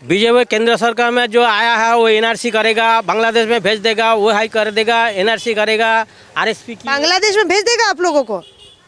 BJP केंद्र सरकार में जो आया है वो एनआरसी करेगा, बांग्लादेश में भेज देगा, वो हाई कर देगा, एनआरसी करेगा, आरएसपी की बांग्लादेश में भेज देगा आप लोगों को?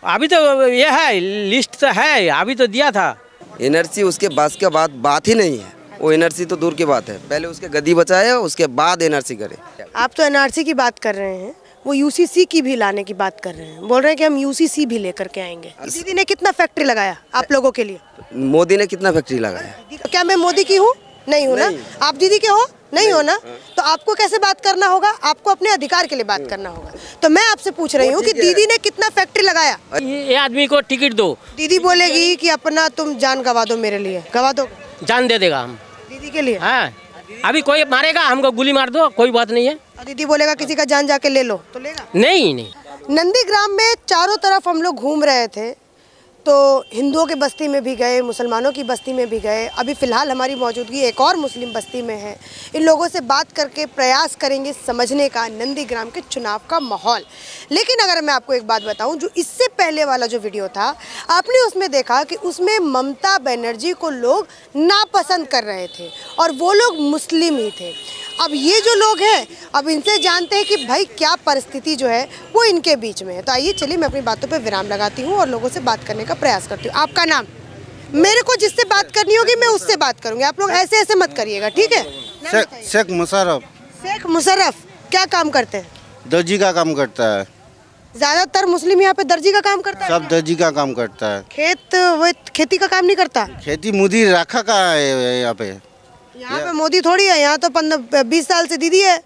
अभी तो ये है, लिस्ट तो है, अभी तो दिया था। एनआरसी उसके बस के बाद बात ही नहीं है, वो एनआरसी तो दूर की बात है, पहले उसके गद्दी बचाए उसके बाद एनआरसी करे। आप तो एनआरसी की बात कर रहे हैं, वो यूसीसी की भी लाने की बात कर रहे हैं, बोल रहे हैं कि हम यूसीसी भी लेकर के आएंगे। दीदी ने कितना फैक्ट्री लगाया आप लोगों के लिए? मोदी ने कितना फैक्ट्री लगाया? क्या मैं मोदी की हूँ? नहीं हूँ ना। आप दीदी के हो? नहीं हो ना। तो आपको कैसे बात करना होगा? आपको अपने अधिकार के लिए बात करना होगा। तो मैं आपसे पूछ रही हूँ कि दीदी ने कितना फैक्ट्री लगाया? ये आदमी को टिकट दो। दीदी बोलेगी कि अपना तुम जान गवा दो, मेरे लिए गवा दो। जान दे देगा हम दीदी के लिए। हाँ, अभी कोई मारेगा हमको गोली मार दो, कोई बात नहीं है। और दीदी बोलेगा किसी का जान जाके ले लो, तो लेगा? नहीं नहीं। नंदीग्राम में चारों तरफ हम लोग घूम रहे थे, तो हिंदुओं की बस्ती में भी गए, मुसलमानों की बस्ती में भी गए। अभी फ़िलहाल हमारी मौजूदगी एक और मुस्लिम बस्ती में है। इन लोगों से बात करके प्रयास करेंगे समझने का नंदीग्राम के चुनाव का माहौल। लेकिन अगर मैं आपको एक बात बताऊं, जो इससे पहले वाला जो वीडियो था, आपने उसमें देखा कि उसमें ममता बनर्जी को लोग नापसंद कर रहे थे और वो लोग मुस्लिम ही थे। अब ये जो लोग हैं, अब इनसे जानते हैं कि भाई क्या परिस्थिति जो है वो इनके बीच में है। तो आइए चलिए मैं अपनी बातों पे विराम लगाती हूँ और लोगों से बात करने का प्रयास करती हूँ। आपका नाम? मेरे को जिससे बात करनी होगी मैं उससे बात करूँगी, आप लोग ऐसे ऐसे मत करिएगा, ठीक है? शेख मुशर्रफ। शेख मुशर्रफ क्या काम करते हैं? दर्जी का काम करता है। ज्यादातर मुस्लिम यहाँ पे दर्जी का काम करता है। सब दर्जी का काम करता है। वो खेती का काम नहीं करता? खेती मोदी रखा कहाँ है यहाँ पे? यहाँ पे मोदी थोड़ी है, यहाँ तो 15-20 साल से दीदी है।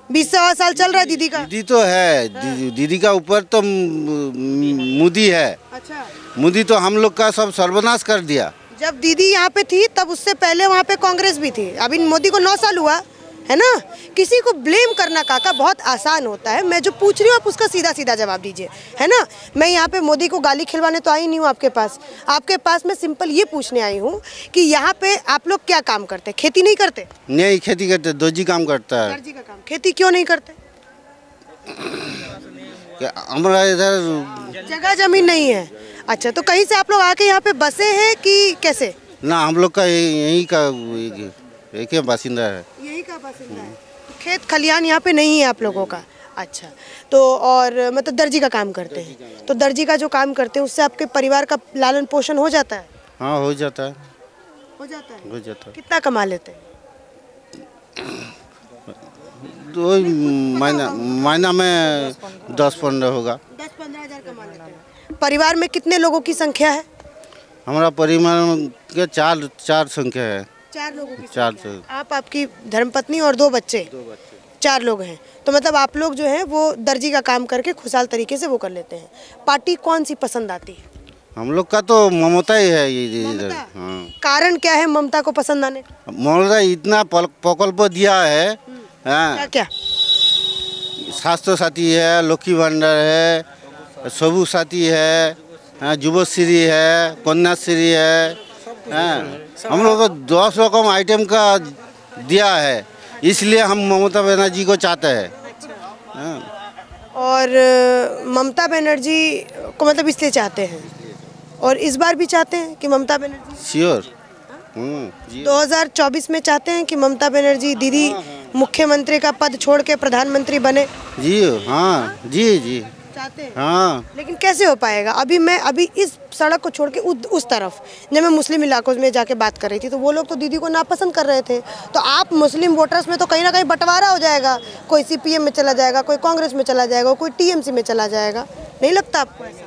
20 साल चल रहा है दीदी का। दीदी तो है, दीदी का ऊपर तो मोदी है। अच्छा। मोदी तो हम लोग का सब सर्वनाश कर दिया। जब दीदी यहाँ पे थी तब उससे पहले वहाँ पे कांग्रेस भी थी। अभी मोदी को 9 साल हुआ है ना। किसी को ब्लेम करना काका बहुत आसान होता है। मैं जो पूछ रही हूँ आप उसका सीधा सीधा जवाब दीजिए, है ना। मैं यहाँ पे मोदी को गाली खिलवाने तो आई नहीं हूँ आपके पास। आपके पास मैं सिंपल ये पूछने आई हूँ कि यहाँ पे आप लोग क्या काम करते हैं? खेती नहीं करते? नहीं खेती करते, दर्जी काम करता है। दर्जी का काम। खेती क्यों नहीं करते? हमारा इधर जगह जमीन नहीं है। अच्छा, तो कहीं से आप लोग आके यहाँ पे बसे हैं कि कैसे? ना, हम लोग का यहीं का एक ही बासिंदा है। यही का बासिंदा है। तो खेत खलियान यहाँ पे नहीं है आप लोगों का? अच्छा, तो और मतलब दर्जी का काम करते हैं। तो दर्जी का जो काम करते हैं उससे आपके परिवार का लालन पोषण हो जाता है? हाँ, हो जाता है। हो जाता है। हो जाता है। कितना कमा लेते हैं? दो महीना में 10-15 होगा। 10-15 हज़ार कमा लेते हैं। परिवार में कितने लोगों की संख्या है? हमारा परिवार के चार संख्या है। 4 लोगों की? 4 से। आप, आपकी धर्मपत्नी और 2 बच्चे? 4 लोग हैं। तो मतलब आप लोग जो है वो दर्जी का काम करके खुशहाल तरीके से वो कर लेते हैं। पार्टी कौन सी पसंद आती है? हम लोग का तो ममता ही है इधर। हाँ। कारण क्या है ममता को पसंद आने का? ममता इतना प्रकल्प दिया है। हाँ। क्या? स्वास्थ्य साथी है, लक्ष्मी भंडार है, सबू साथी है, युवश्री है, कन्याश्री है। हम लोग को 10 रकम आइटम का दिया है, इसलिए हम ममता बनर्जी को चाहते हैं। और ममता बनर्जी को मतलब इसलिए चाहते हैं और इस बार भी चाहते हैं कि ममता बनर्जी? श्योर। 2024 में चाहते हैं कि ममता बनर्जी दीदी मुख्यमंत्री का पद छोड़ के प्रधानमंत्री बने? जी हाँ, जी चाहते हैं। हाँ। लेकिन कैसे हो पाएगा? अभी इस सड़क को छोड़ के उस तरफ जब मैं मुस्लिम इलाकों में जाके बात कर रही थी तो वो लोग तो दीदी को नापसंद कर रहे थे। तो आप मुस्लिम वोटर्स में तो कहीं ना कहीं बंटवारा हो जाएगा। कोई CPM में चला जाएगा, कोई कांग्रेस में चला जाएगा, कोई TMC में चला जाएगा। नहीं लगता आपको ऐसा?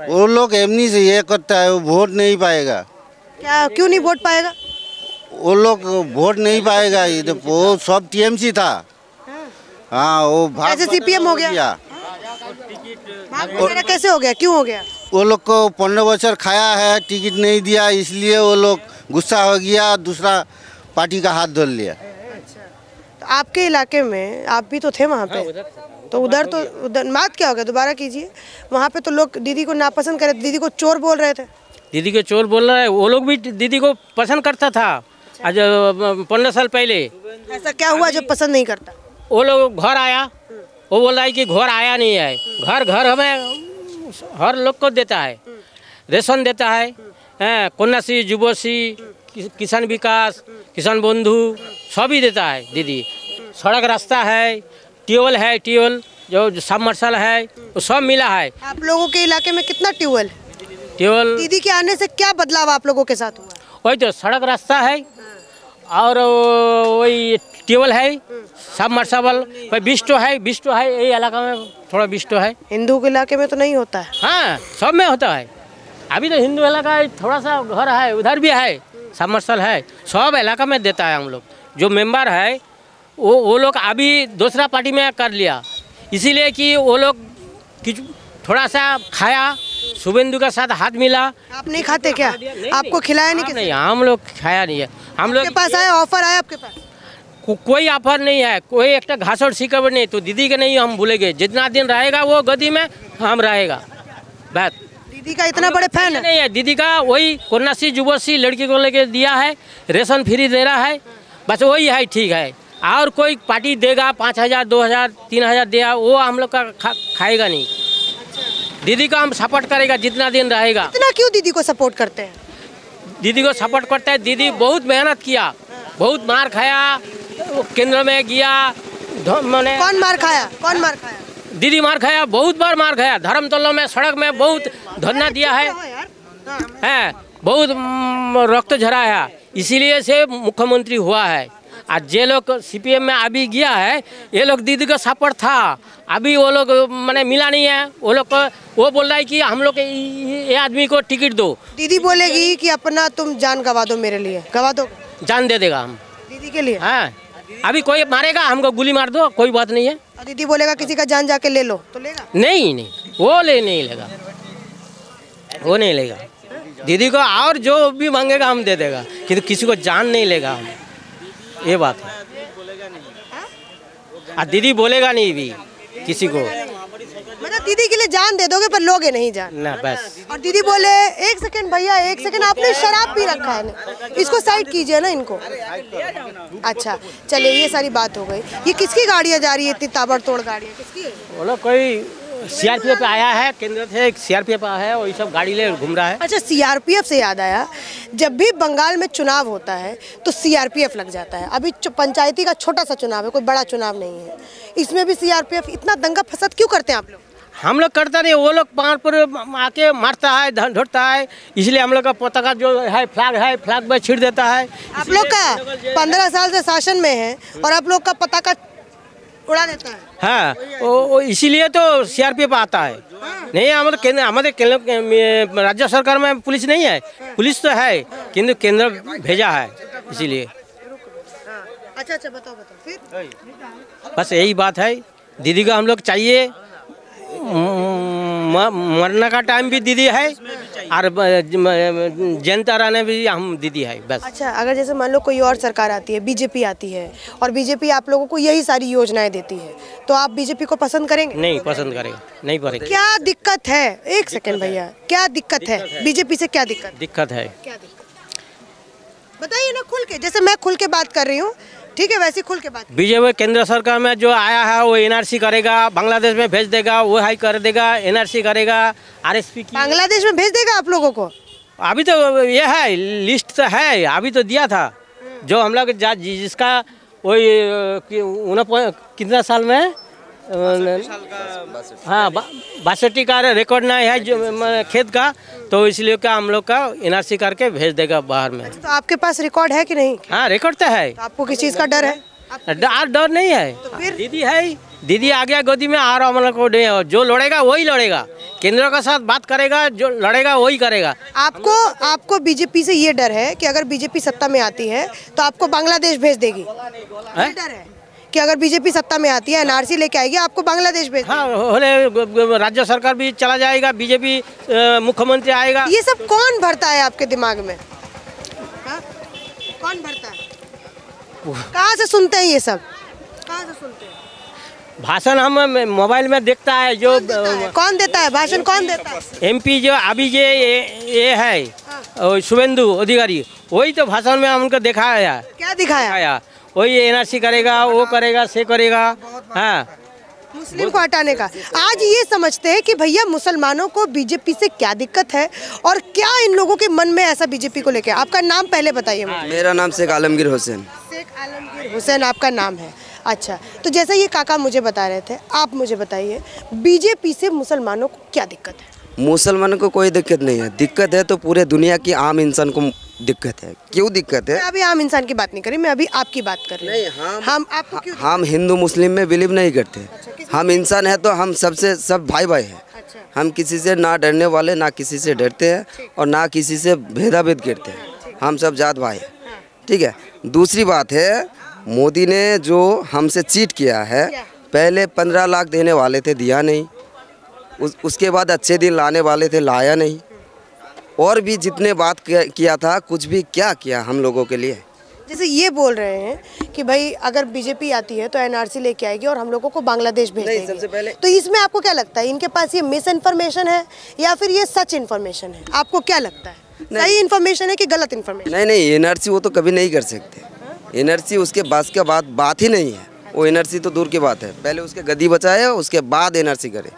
वो लोग एमनी से ये करता है, वो वोट नहीं पाएगा। क्या, क्यों नहीं वोट पाएगा? वो लोग वोट नहीं पाएगा। वो सब TMC था। हाँ, वो भाग कैसे CPM हो गया? भाग कैसे हो गया? क्यों हो गया? वो लोग को 15 बच्चर खाया है, टिकट नहीं दिया, इसलिए वो लोग गुस्सा हो गया, दूसरा पार्टी का हाथ धो लिया। तो आपके इलाके में आप भी तो थे वहाँ पे, तो उधर बात क्या हो गया? दोबारा कीजिए। वहाँ पे तो लोग दीदी को नापसंद कर रहे थे, दीदी को चोर बोल रहे थे। दीदी को चोर बोल रहा है, वो लोग भी दीदी को पसंद करता था। आज 15 साल पहले। ऐसा क्या हुआ जो पसंद नहीं करता? वो लोग घर आया, वो बोल रहा है कि घर आया नहीं है। घर हमें हर लोग को देता है, रेशन देता है, कन्याश्री, युवश्री, किसान विकास, किसान बंधु सभी देता है दीदी। सड़क रास्ता है, ट्यूबवेल जो सबमर्सल है वो सब मिला है। आप लोगों के इलाके में कितना ट्यूबवेल? दीदी के आने से क्या बदलाव आप लोगों के साथ हुआ? वही तो सड़क रास्ता है और वही ट्यूबवेल है, सबमर्सिबल भाई 20 है ये इलाका में, थोड़ा 20 है। हिंदू के इलाके में तो नहीं होता है। हाँ सब में होता है। अभी तो हिंदू इलाका थोड़ा सा घर है, उधर भी है सबमर्सल है, सब इलाका में देता है। हम लोग जो मेंबर है वो लोग अभी दूसरा पार्टी में कर लिया, इसीलिए कि वो लोग थोड़ा सा खाया, शुभेंदु के साथ हाथ मिला। आप नहीं खाते क्या? आपको खिलाया नहीं? नहीं, हम लोग खाया नहीं है। हम लोग के पास आया, ऑफर आया आपके पास? कोई ऑफर नहीं है, कोई एक घास और सिकवर नहीं। तो दीदी के नहीं हम भूलेंगे, जितना दिन रहेगा वो गद्दी में हम रहेगा। बात दीदी का इतना बड़े फैन है? नहीं है दीदी का, वही कन्याश्री युवश्री लड़की को लेके दिया है, रेशन फ्री दे रहा है, बस वही है, ठीक है। और कोई पार्टी देगा 5,000 2,000 3,000 देगा, वो हम लोग का खाएगा नहीं। दीदी को हम सपोर्ट करेगा जितना दिन रहेगा। इतना क्यों दीदी को सपोर्ट करते हैं? दीदी को सपोर्ट करता है, दीदी बहुत मेहनत किया, बहुत मार खाया, केंद्र में गया। मैंने कौन मार खाया? कौन मार खाया? दीदी मार खाया, बहुत बार मार खाया। धर्मतला में सड़क में बहुत धरना दिया है, बहुत रक्त झरा है, इसीलिए से मुख्यमंत्री हुआ है। आज जे लोग सीपीएम में अभी गया है, ये लोग दीदी का सपोर्ट था, अभी वो लोग मैंने मिला नहीं है। वो लोग वो बोल रहा है कि हम लोग ये आदमी को टिकट दो। दीदी बोलेगी कि अपना तुम जान गवा दो, मेरे लिए गवा दो। जान दे देगा हम दीदी के लिए। हाँ, अभी कोई मारेगा हमको गोली मार दो, कोई बात नहीं है। और दीदी बोलेगा किसी का जान जाके ले लो तो लेगा? नहीं, वो नहीं लेगा, वो नहीं लेगा। दीदी को और जो भी मांगेगा हम दे देगा, किंतु किसी को जान नहीं लेगा हम, ये बात है। और दीदी बोलेगा नहीं भी किसी को, मतलब दीदी के लिए जान दे दोगे पर लोगे नहीं जान ना, बस। और दीदी बोले 1 सेकंड भैया 1 सेकंड, आपने शराब पी रखा है ना, इसको साइड कीजिए ना इनको। अच्छा चलिए, ये सारी बात हो गई। ये किसकी गाड़ियाँ जा रही है, इतनी ताबड़तोड़ गाड़ियाँ किसकी है? वो लोग कोई सीआरपीएफ आया है, केंद्र से एक सीआरपीएफ आया है, वही सब गाड़ी ले घूम रहा है। अच्छा, सीआरपीएफ से याद आया, जब भी बंगाल में चुनाव होता है तो सीआरपीएफ लग जाता है। अभी पंचायती का छोटा सा चुनाव है, कोई बड़ा चुनाव नहीं है, इसमें भी सीआरपीएफ इतना दंगा फसाद क्यों करते हैं आप लोग? हम लोग करता नहीं, वो लोग पार पर आके मारता है, ढोटता है, इसलिए हम लोग का पताका जो है फ्लैग में छिड़ देता है। आप लोग का 15 साल से शासन में है और आप लोग का पताका उड़ा देता है। हाँ, इसीलिए तो सीआरपीएफ आता है। नहीं, हमारे केंद्र राज्य सरकार में पुलिस नहीं है, पुलिस तो है किंतु केंद्र भेजा है, इसीलिए। अच्छा बताओ फिर। बस यही बात है, दीदी को हम लोग चाहिए। मरने का टाइम भी दीदी है और जनता रहने भी हम दीदी है, बस। अच्छा, अगर जैसे मान लो कोई और सरकार आती है, बीजेपी आती है और बीजेपी आप लोगों को यही सारी योजनाएं देती है, तो आप बीजेपी को पसंद करेंगे? नहीं पसंद करेंगे, नहीं करेंगे। क्या दिक्कत है? 1 सेकंड भैया, क्या दिक्कत है? बीजेपी से क्या दिक्कत है? क्या दिक्कत बताइए ना खुल के, जैसे मैं खुल के बात कर रही हूँ, ठीक है, वैसे खुल के बात। बीजेपी केंद्र सरकार में जो आया है वो एनआरसी करेगा, बांग्लादेश में भेज देगा, वो हाई कर देगा, एनआरसी करेगा, आरएसपी की बांग्लादेश में भेज देगा आप लोगों को? अभी तो ये है, लिस्ट तो है, अभी तो दिया था जो हम लोग जिसका वही कितना साल में, हाँ 62 का रिकॉर्ड नहीं है जो खेत का, तो इसलिए क्या हम लोग का एनआरसी करके भेज देगा बाहर में। तो आपके पास रिकॉर्ड है कि नहीं? हाँ, रिकॉर्ड तो है। तो आपको किस चीज़ का डर है? डर नहीं है, तो फिर दीदी है, दीदी आ गया गोदी में, आ रहा हम लोग को, जो लड़ेगा वही लड़ेगा, केंद्र के साथ बात करेगा, जो लड़ेगा वही करेगा। आपको बीजेपी से ये डर है कि अगर बीजेपी सत्ता में आती है तो आपको बांग्लादेश भेज देगी? डर है कि अगर बीजेपी सत्ता में आती है, एनआरसी लेके आएगी, आपको बांग्लादेश भेज देगी? हाँ, राज्य सरकार भी चला जाएगा, बीजेपी मुख्यमंत्री आएगा। ये सब कौन भरता है आपके दिमाग में? कौन भरता है? कहाँ से सुनते हैं ये सब? कहाँ से सुनते हैं? भाषण हम मोबाइल में देखता है, जो कौन देता है भाषण? कौन देता है? एमपी जो अभी ये है शुभेंदु अधिकारी, वही तो भाषण में हमको दिखाया। क्या दिखाया? वही एनआरसी करेगा, वो करेगा, से करेगा। हाँ, मुस्लिम को हटाने का। आज ये समझते हैं कि भैया मुसलमानों को बीजेपी से क्या दिक्कत है और क्या इन लोगों के मन में ऐसा बीजेपी को लेकर। आपका नाम पहले बताइए मुझे। मेरा नाम शेख आलमगीर हुसैन। शेख आलमगीर हुसैन आपका नाम है। अच्छा, तो जैसा ये काका मुझे बता रहे थे, आप मुझे बताइए बीजेपी से मुसलमानों को क्या दिक्कत है? मुसलमानों को कोई दिक्कत नहीं है, दिक्कत है तो पूरे दुनिया की आम इंसान को दिक्कत है। क्यों दिक्कत है? मैं अभी आम इंसान की बात नहीं कर रही, मैं अभी आपकी बात कर रही हूँ। हम आपको क्यों? हम हिंदू मुस्लिम में बिलीव नहीं करते। हम इंसान है तो हम सबसे सब भाई भाई हैं। हम किसी से ना डरने वाले, ना किसी से डरते हैं और ना किसी से भेदाभेद करते हैं। हम सब जात भाई हैं, ठीक है। दूसरी बात है, मोदी ने जो हमसे चीट किया है, पहले 15 लाख देने वाले थे, दिया नहीं। उसके बाद अच्छे दिन लाने वाले थे, लाया नहीं। और भी जितने बात किया था, कुछ भी क्या किया हम लोगों के लिए। जैसे ये बोल रहे हैं कि भाई अगर बीजेपी आती है तो एनआरसी लेके आएगी और हम लोगों को बांग्लादेश भेज देगी। सबसे पहले तो इसमें आपको क्या लगता है, इनके पास ये मिस इन्फॉर्मेशन है या फिर ये सच इन्फॉर्मेशन है? आपको क्या लगता है, सही इन्फॉर्मेशन है कि गलत इन्फॉर्मेशन? नहीं, एनआरसी वो तो कभी नहीं कर सकते। एनआरसी उसके पास का बात ही नहीं है। वो एनआरसी तो दूर की बात है। पहले उसके गद्दी बचाए, उसके बाद एनआरसी करे।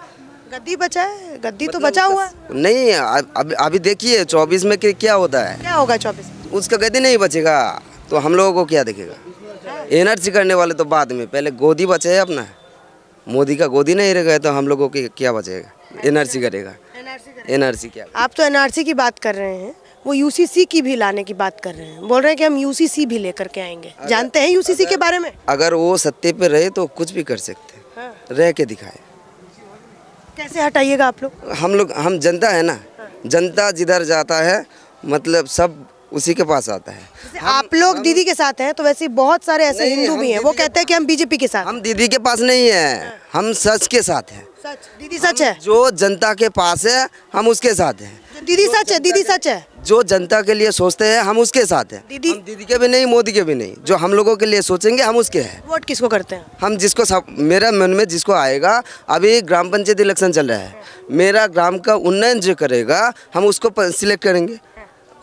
गद्दी बचाए? गद्दी तो बचा हुआ नहीं। अभी देखिए 24 में क्या होता है। क्या होगा 24? उसका गद्दी नहीं बचेगा तो हम लोगों को क्या दिखेगा? एनआरसी करने वाले तो बाद में, पहले गोदी बचाए अपना। मोदी का गोदी नहीं रहेगा तो हम लोगों को क्या बचेगा? एनआरसी करेगा। एनआरसी क्या? आप तो एनआरसी की बात कर रहे हैं, वो यूसीसी की भी लाने की बात कर रहे हैं। बोल रहे हैं कि हम यूसीसी भी लेकर के आएंगे। जानते हैं यूसीसी के बारे में? अगर वो सत्ते पे रहे तो कुछ भी कर सकते हैं। रह के दिखाए। कैसे हटाइएगा आप लोग? हम जनता है ना। जनता जिधर जाता है मतलब सब उसी के पास आता है। आप लोग दीदी के साथ हैं तो वैसे बहुत सारे ऐसे हिंदू भी हैं, वो कहते हैं कि हम बीजेपी के साथ। हम दीदी के पास नहीं है, हम सच के साथ हैं। सच? दीदी सच है? जो जनता के पास है हम उसके साथ हैं। दीदी सच है? दीदी सच है? जो जनता के लिए सोचते हैं हम उसके साथ हैं। दीदी के भी नहीं, मोदी के भी नहीं। जो हम लोगों के लिए सोचेंगे हम उसके हैं। वोट किसको करते हैं? हम जिसको मेरा मन में जिसको आएगा। अभी ग्राम पंचायत इलेक्शन चल रहा है, मेरा ग्राम का उन्नयन जो करेगा हम उसको सिलेक्ट करेंगे।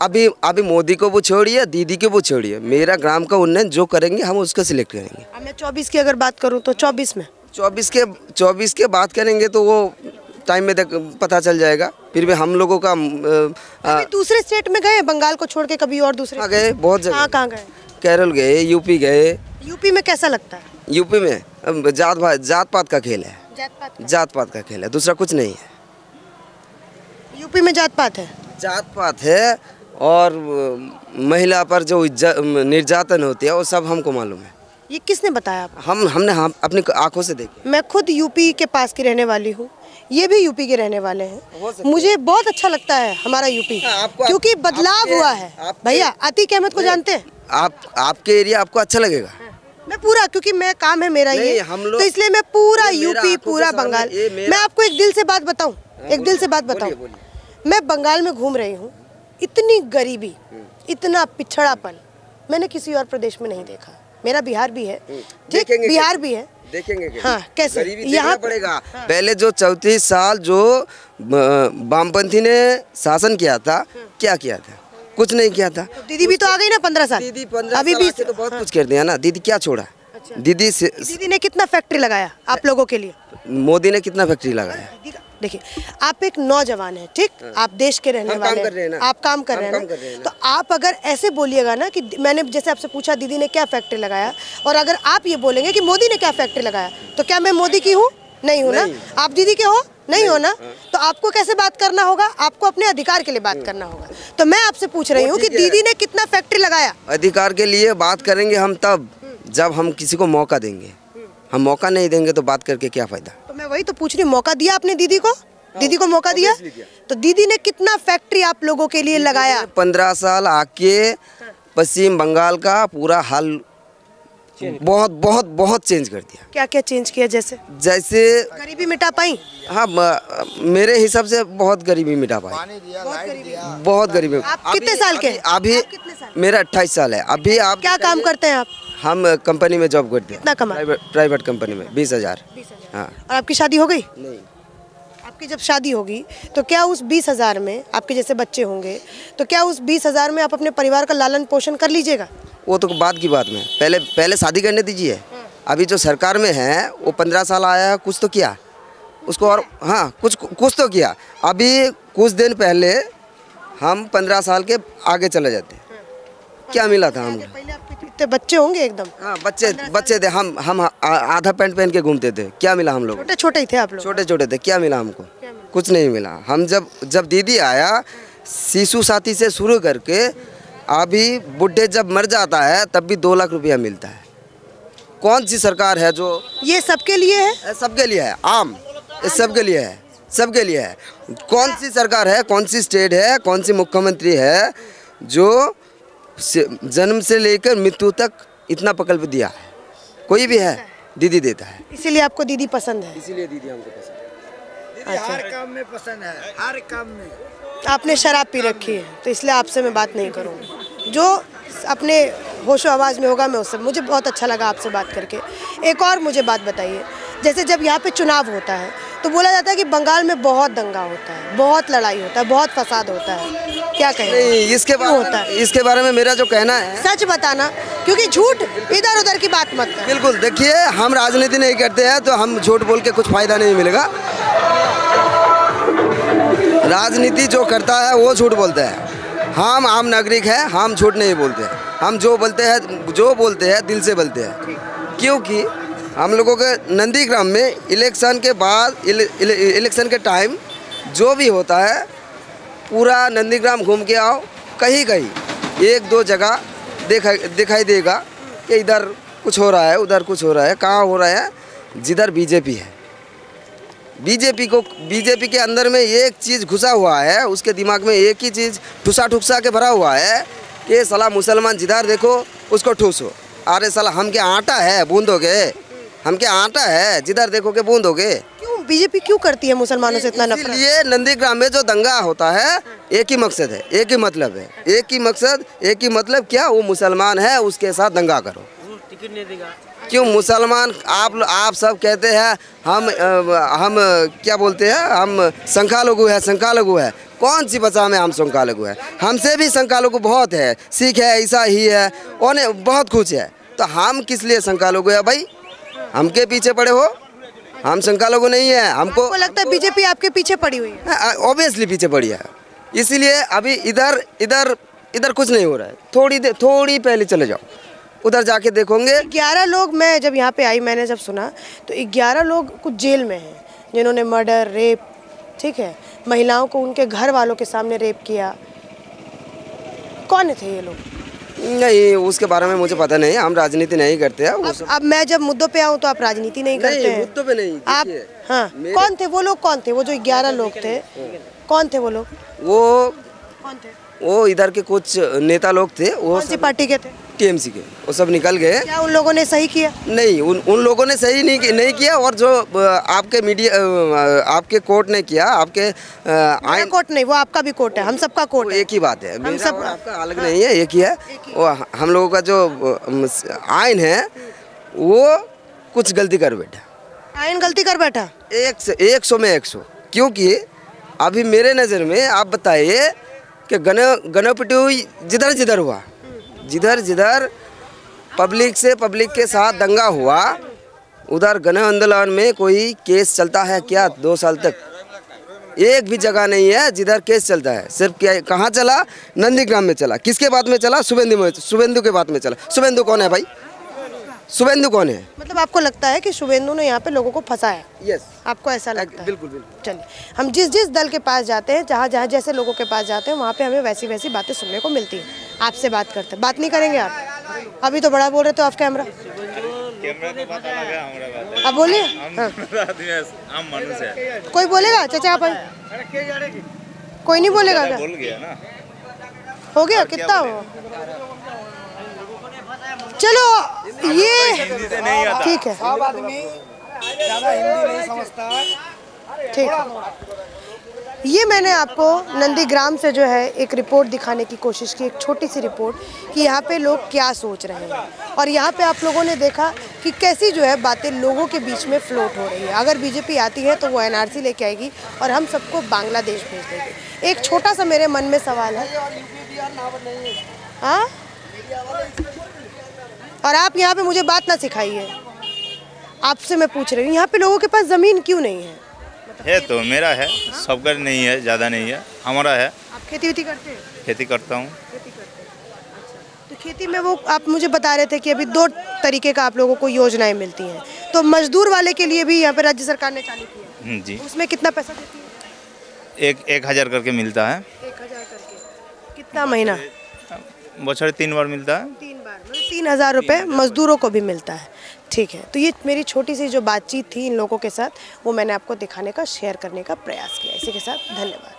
अभी मोदी को वो छोड़िए, दीदी को वो छोड़िए, मेरा ग्राम का उन्नयन जो करेंगे हम उसको सिलेक्ट करेंगे। अब मैं 24 की अगर बात करूँ तो 24 में 24 के बात करेंगे तो वो टाइम में पता चल जाएगा। फिर भी हम लोगों का दूसरे स्टेट में गए, बंगाल को छोड़ के कभी और दूसरे गए? बहुत जगह। कहाँ गए? केरल गए, यूपी गए। यूपी में कैसा लगता है? यूपी में जात पात का खेल है। जात पात का खेल है, दूसरा कुछ नहीं है। यूपी में जात पात है? जात पात है और महिला पर जो निर्यातन होती है वो सब हमको मालूम है। ये किसने बताया आपको? हमने अपनी आंखों से देखी। मैं खुद यूपी के पास की रहने वाली हूँ, ये भी यूपी के रहने वाले हैं। मुझे बहुत अच्छा लगता है हमारा यूपी, क्योंकि बदलाव हुआ है। भैया अतीक अहमद को जानते हैं? आपके एरिया आपको अच्छा लगेगा? मैं पूरा, क्योंकि मैं काम है मेरा ये, तो इसलिए मैं पूरा यूपी, पूरा बंगाल। मैं आपको एक दिल से बात बताऊं, एक दिल से बात बताऊं। मैं बंगाल में घूम रही हूँ, इतनी गरीबी, इतना पिछड़ापन मैंने किसी और प्रदेश में नहीं देखा। मेरा बिहार भी है, ठीक, बिहार भी है। देखेंगे हाँ, कैसे यहाँ पड़ेगा। पहले जो 34 साल जो वामपंथी ने शासन किया था, क्या किया था? कुछ नहीं किया था। तो दीदी भी तो आ गई ना 15 साल। दीदी 15 अभी भी तो बहुत कुछ कर दिया ना। दीदी क्या छोड़ा? दीदी ने कितना फैक्ट्री लगाया आप लोगों के लिए? मोदी ने कितना फैक्ट्री लगाया? देखिए, आप एक नौजवान हैं, ठीक, आप देश के रहने वाले हैं, आप काम कर रहे हैं ना, तो आप अगर ऐसे बोलिएगा ना कि मैंने जैसे आपसे पूछा दीदी ने क्या फैक्ट्री लगाया, और अगर आप ये बोलेंगे कि मोदी ने क्या फैक्ट्री लगाया, तो क्या मैं मोदी की हूँ? नहीं हूँ ना। आप दीदी के हो? नहीं हो ना। तो आपको कैसे बात करना होगा? आपको अपने अधिकार के लिए बात करना होगा। तो मैं आपसे पूछ रही हूँ कि दीदी ने कितना फैक्ट्री लगाया? अधिकार के लिए बात करेंगे हम तब जब हम किसी को मौका देंगे। हम मौका नहीं देंगे तो बात करके क्या फायदा? तो मैं वही तो पूछ रही हूँ, मौका दिया आपने दीदी को? दीदी को मौका दिया? तो दीदी ने कितना फैक्ट्री आप लोगों के लिए लगाया? 15 साल आके पश्चिम बंगाल का पूरा हाल बहुत बहुत बहुत चेंज कर दिया। क्या क्या चेंज किया? जैसे गरीबी मिटा पाई? हाँ, मेरे हिसाब से बहुत गरीबी मिटा पाई। बहुत गरीबी। आप कितने साल के? अभी मेरा 28 साल है। अभी आप क्या काम करते हैं आप? हम कंपनी में जॉब करते हैं। कितना कमा? प्राइवेट कंपनी में 20,000। हाँ। और आपकी शादी हो गई? नहीं। आपकी जब शादी होगी तो क्या उस 20,000 में, आपके जैसे बच्चे होंगे, तो क्या उस 20,000 में आप अपने परिवार का लालन पोषण कर लीजिएगा? वो तो बाद की बात में, पहले शादी करने दीजिए, अभी जो सरकार में है वो 15 साल आया, कुछ तो किया उसको, और हाँ कुछ तो किया। अभी कुछ दिन पहले हम 15 साल के आगे चले जाते, क्या मिला था हमको? पहले आपके इतने बच्चे होंगे एकदम। हाँ बच्चे थे, हम आधा पैंट पहन के घूमते थे, क्या मिला हम लोग? छोटे छोटे ही थे आप लोग। छोटे थे, क्या मिला हमको? कुछ नहीं मिला। हम जब दीदी आया, शिशु साथी से शुरू करके अभी बुढ़े जब मर जाता है तब भी 2 लाख रुपया मिलता है। कौन सी सरकार है जो ये सबके लिए है? सबके लिए है, आम सबके लिए है, सबके लिए है। कौन सी सरकार है, कौन सी स्टेट है, कौन सी मुख्यमंत्री है जो जन्म से लेकर मृत्यु तक इतना प्रकल्प दिया है? कोई भी है? दीदी देता है। इसीलिए आपको दीदी पसंद है? इसीलिए दीदी हमको पसंद है। अच्छा। हर काम में पसंद है, हर काम में। आपने शराब पी रखी है तो इसलिए आपसे मैं बात नहीं करूँगी। जो अपने होशो आवाज़ में होगा मैं उससे, मुझे बहुत अच्छा लगा आपसे बात करके। एक और मुझे बात बताइए, जैसे जब यहाँ पे चुनाव होता है तो बोला जाता है कि बंगाल में बहुत दंगा होता है, बहुत लड़ाई होता है, बहुत फसाद होता है, क्या कहें? नहीं, इसके बारे में मेरा जो कहना है, सच बताना, क्योंकि झूठ इधर उधर की बात मत कर। बिल्कुल। देखिए, हम राजनीति नहीं करते हैं तो हम झूठ बोल के कुछ फायदा नहीं मिलेगा। राजनीति जो करता है वो झूठ बोलता है। हम आम नागरिक हैं, हम झूठ नहीं बोलते। हम जो बोलते हैं दिल से बोलते हैं। क्योंकि हम लोगों के नंदीग्राम में इलेक्शन के बाद इलेक्शन के टाइम जो भी होता है, पूरा नंदीग्राम घूम के आओ, कहीं 1-2 जगह दिखाई देगा कि इधर कुछ हो रहा है, उधर कुछ हो रहा है। कहाँ हो रहा है? जिधर बीजेपी है। बीजेपी के अंदर में एक चीज़ घुसा हुआ है, उसके दिमाग में एक ही चीज़ ठुसा के भरा हुआ है कि साला मुसलमान जिधर देखो उसको ठूसो। अरे साला हम क्या आटा है बूंदोगे? हम क्या आटा है जिधर देखोगे बूंदोगे? क्यों बीजेपी क्यों करती है मुसलमानों से इतना नफरत? इसलिए नंदीग्राम में जो दंगा होता है, एक ही मकसद है, एक ही मतलब है, एक ही मकसद, एक ही मतलब क्या? वो मुसलमान है, उसके साथ दंगा करो। टिकट नहीं देगा। क्यों मुसलमान? आप सब कहते हैं हम क्या बोलते हैं, हम संख्यालघु है। कौन सी भाषा में हम संख्यालघु है? हमसे भी संख्यालघु बहुत है, सिख है, ईसाई है, और बहुत कुछ है। तो हम किस लिए संख्यालघु है भाई? हमके पीछे पड़े हो? हम संख्यालघु नहीं है। हमको लगता है बीजेपी आपके पीछे पड़ी हुई है? ऑब्वियसली पीछे पड़ी है। इसीलिए अभी इधर कुछ नहीं हो रहा है। थोड़ी पहले चले जाओ, उधर जाके देखोगे 11 लोग, मैं जब यहाँ पे आई मैंने जब सुना तो 11 लोग कुछ जेल में हैं जिन्होंने मर्डर, रेप, ठीक है, महिलाओं को उनके घर वालों के सामने रेप किया। कौन थे ये लोग? नहीं, उसके बारे में मुझे पता नहीं, हम राजनीति नहीं करते हैं। अब मैं जब मुद्दों पे आऊँ तो आप राजनीति नहीं करते हैं? मुद्दों पे नहीं। आप हाँ, कौन थे वो लोग? कौन थे वो जो 11 लोग थे? कौन थे वो लोग? वो कौन थे? वो इधर के कुछ नेता लोग थे। वो कौन सी पार्टी के थे? टीएमसी के। वो सब निकल गए। क्या उन लोगों ने सही किया? नहीं, उन लोगों ने सही नहीं किया। और जो आपके मीडिया, आपके कोर्ट ने किया, आपके आइन कोर्ट नहीं, वो आपका भी कोर्ट है, हम सबका कोर्ट है। एक ही बात है, हम सब आपका अलग नहीं है, एक ही है। वो हम लोगों का जो आइन है वो कुछ गलती कर बैठा। आइन गलती कर बैठा? 100 में 100। क्योंकि अभी मेरे नज़र में आप बताइए कि गणपति जिधर हुआ, जिधर पब्लिक के साथ दंगा हुआ, उधर गण आंदोलन में कोई केस चलता है क्या? 2 साल तक एक भी जगह नहीं है जिधर केस चलता है। सिर्फ क्या कहाँ चला? नंदीग्राम में चला। किसके बात में चला? शुभेंदु के बात में चला। शुभेंदु कौन है भाई? शुभेंदु कौन है? मतलब आपको लगता है कि शुभेंदु ने यहाँ पे लोगों को फंसाया? यस, आपको ऐसा लगता है? बिल्कुल। चलिए, हम जिस दल के पास जाते हैं, जहाँ जैसे लोगों के पास जाते हैं, वहाँ पे हमें वैसी बातें सुनने को मिलती हैं। आपसे बात करते हैं, बात नहीं करेंगे आप? अभी तो बड़ा बोल रहे थे ऑफ कैमरा। अब बोलिए। कोई बोलेगा? चाचा आप कोई नहीं बोलेगा क्या? हो गया कितना हो? चलो ये ठीक है, सब आदमी ज़्यादा हिंदी नहीं समझता। ठीक है। ये मैंने आपको नंदीग्राम से जो है एक रिपोर्ट दिखाने की कोशिश की, एक छोटी सी रिपोर्ट कि यहाँ पे लोग क्या सोच रहे हैं। और यहाँ पे आप लोगों ने देखा कि कैसी जो है बातें लोगों के बीच में फ्लोट हो रही है। अगर बीजेपी आती है तो वो एनआरसी लेके आएगी और हम सबको बांग्लादेश भेज देगी। एक छोटा सा मेरे मन में सवाल है, हाँ, और आप यहाँ पे मुझे बात ना सिखाइए। आपसे मैं पूछ रही हूँ, यहाँ पे लोगों के पास ज़मीन क्यों नहीं है? है तो मेरा है, सबका नहीं है, ज़्यादा नहीं है, हमारा है। आप खेती वेती करते हैं? खेती करता हूँ। खेती करते हैं, अच्छा। तो खेती में वो आप मुझे बता रहे थे कि अभी 2 तरीके का आप लोगों को योजनाएं मिलती हैं, तो मजदूर वाले के लिए भी यहाँ पे राज्य सरकार ने चालू किया है। जी। उसमें कितना पैसा देती है? 1,000 करके मिलता है। 1,000 करके कितना महीना? बछड़े 3 बार मिलता है। 3 बार, मतलब 3,000 रुपये मजदूरों को भी मिलता है। ठीक है, तो ये मेरी छोटी सी जो बातचीत थी इन लोगों के साथ, वो मैंने आपको दिखाने का, शेयर करने का प्रयास किया। इसी के साथ धन्यवाद।